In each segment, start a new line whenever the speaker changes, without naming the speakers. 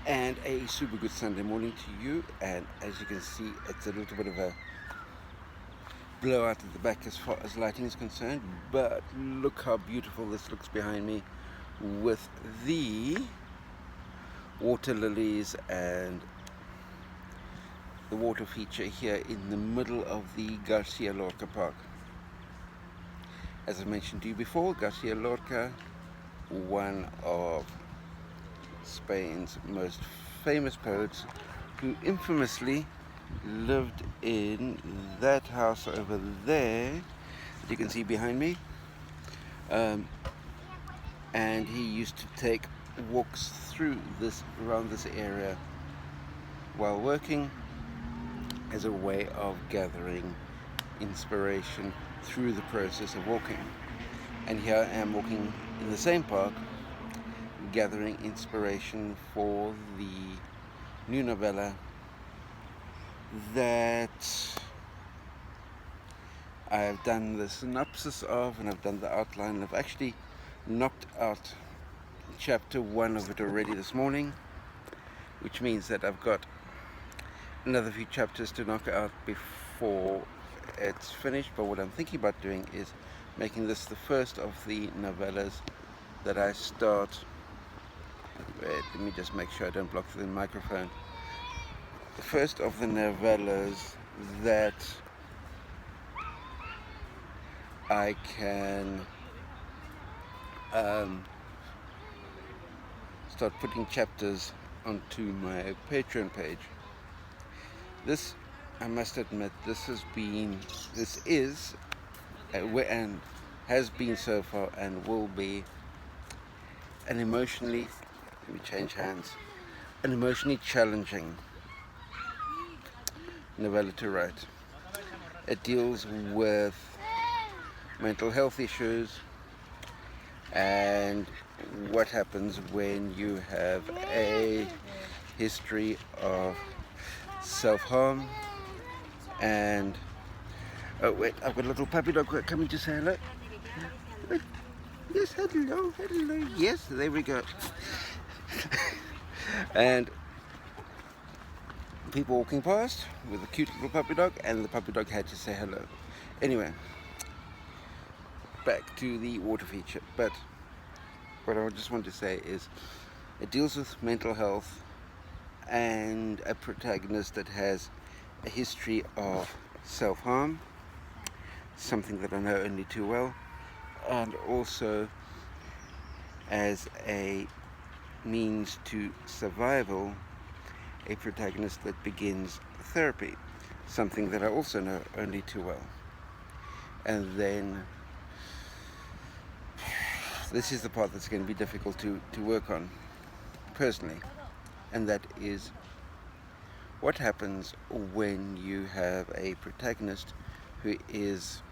And a super good Sunday morning to you. And as you can see, it's a little bit of a blowout at the back as far as lighting is concerned, but look how beautiful this looks behind me with the water lilies and the water feature here in the middle of the Garcia Lorca Park. As I mentioned to you before, Garcia Lorca, one of Spain's most famous poets, who infamously lived in that house over there that you can see behind me. And he used to take walks around this area while working as a way of gathering inspiration through the process of walking. And here I am walking in the same park, gathering inspiration for the new novella that I have done the synopsis of, and I've done the outline. I've actually knocked out chapter 1 of it already this morning, which means that I've got another few chapters to knock out before it's finished. But what I'm thinking about doing is making this the first of the novellas that I start. Wait, let me just make sure I don't block the microphone. The first of the novellas that I can start putting chapters onto my Patreon page. This, I must admit, this is and has been so far and will be an emotionally, let me change hands, an emotionally challenging novella to write. It deals with mental health issues and what happens when you have a history of self-harm. And oh wait, I've got a little puppy dog coming to say hello. Yes, hello, yes, there we go. And people walking past with a cute little puppy dog, and the puppy dog had to say hello. Anyway, back to the water feature. But what I just want to say is it deals with mental health and a protagonist that has a history of self-harm, something that I know only too well, and also as a means to survival, a protagonist that begins therapy, something that I also know only too well. And then this is the part that's going to be difficult to work on personally, and that is what happens when you have a protagonist who is,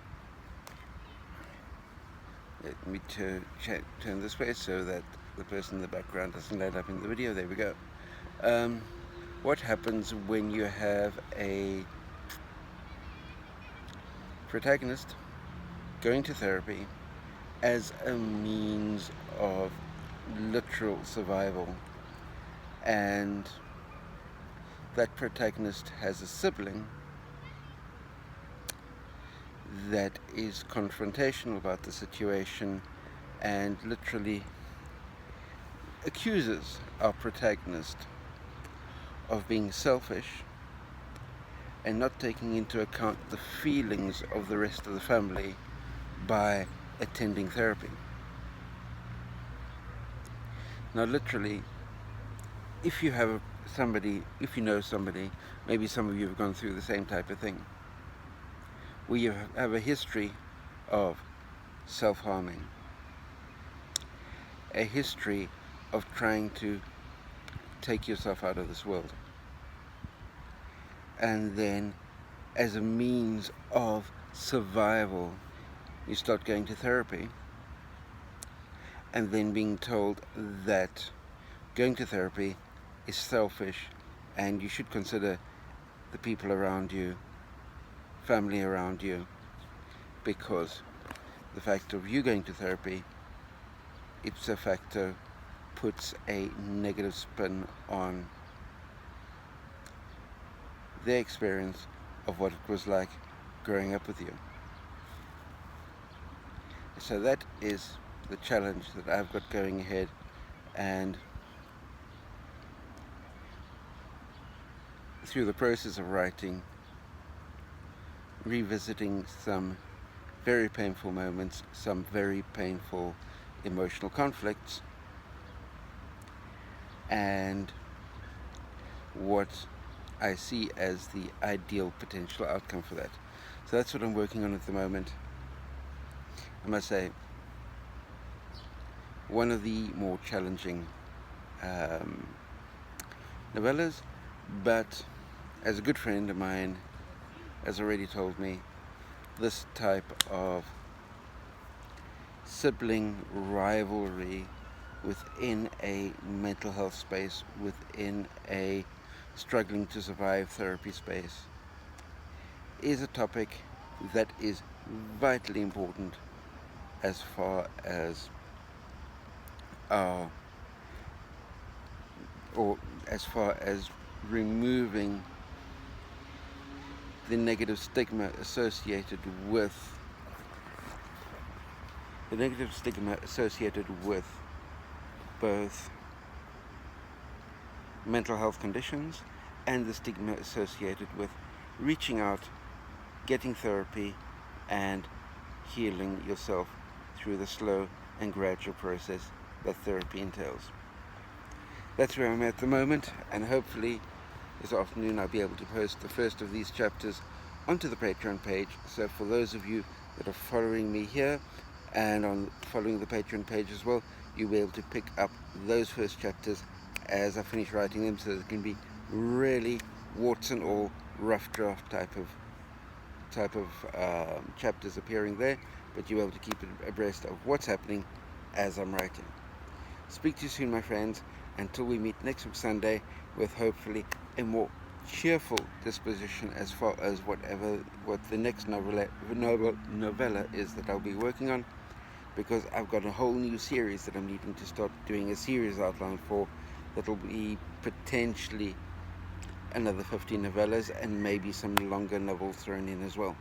let me turn this way so that the person in the background doesn't light up in the video. There we go. What happens when you have a protagonist going to therapy as a means of literal survival, and that protagonist has a sibling that is confrontational about the situation and literally accuses our protagonist of being selfish and not taking into account the feelings of the rest of the family by attending therapy. Now literally, if you know somebody, maybe some of you have gone through the same type of thing, where you have a history of self-harming, a history of trying to take yourself out of this world, and then as a means of survival you start going to therapy, and then being told that going to therapy is selfish and you should consider the people around you, family around you, because the fact of you going to therapy, ipso facto, puts a negative spin on their experience of what it was like growing up with you. So that is the challenge that I've got going ahead, and through the process of writing, revisiting some very painful moments, some very painful emotional conflicts, and what I see as the ideal potential outcome for that. So that's what I'm working on at the moment. I must say, one of the more challenging novellas, but as a good friend of mine has already told me, this type of sibling rivalry within a mental health space, within a struggling to survive therapy space, is a topic that is vitally important as far as removing the negative stigma associated with both mental health conditions and the stigma associated with reaching out, getting therapy, and healing yourself through the slow and gradual process that therapy entails. That's where I'm at the moment, and hopefully this afternoon I'll be able to post the first of these chapters onto the Patreon page. So for those of you that are following me here and following the Patreon page as well, you'll be able to pick up those first chapters as I finish writing them, so there can be really warts and all rough draft type of chapters appearing there, but you'll be able to keep it abreast of what's happening as I'm writing. Speak to you soon, my friends, until we meet next week Sunday, with hopefully a more cheerful disposition as far as what the next novella is that I'll be working on, because I've got a whole new series that I'm needing to start doing a series outline for, that'll be potentially another 15 novellas and maybe some longer novels thrown in as well.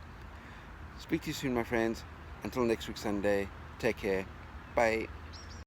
Speak to you soon, my friends. Until next week Sunday, take care. Bye.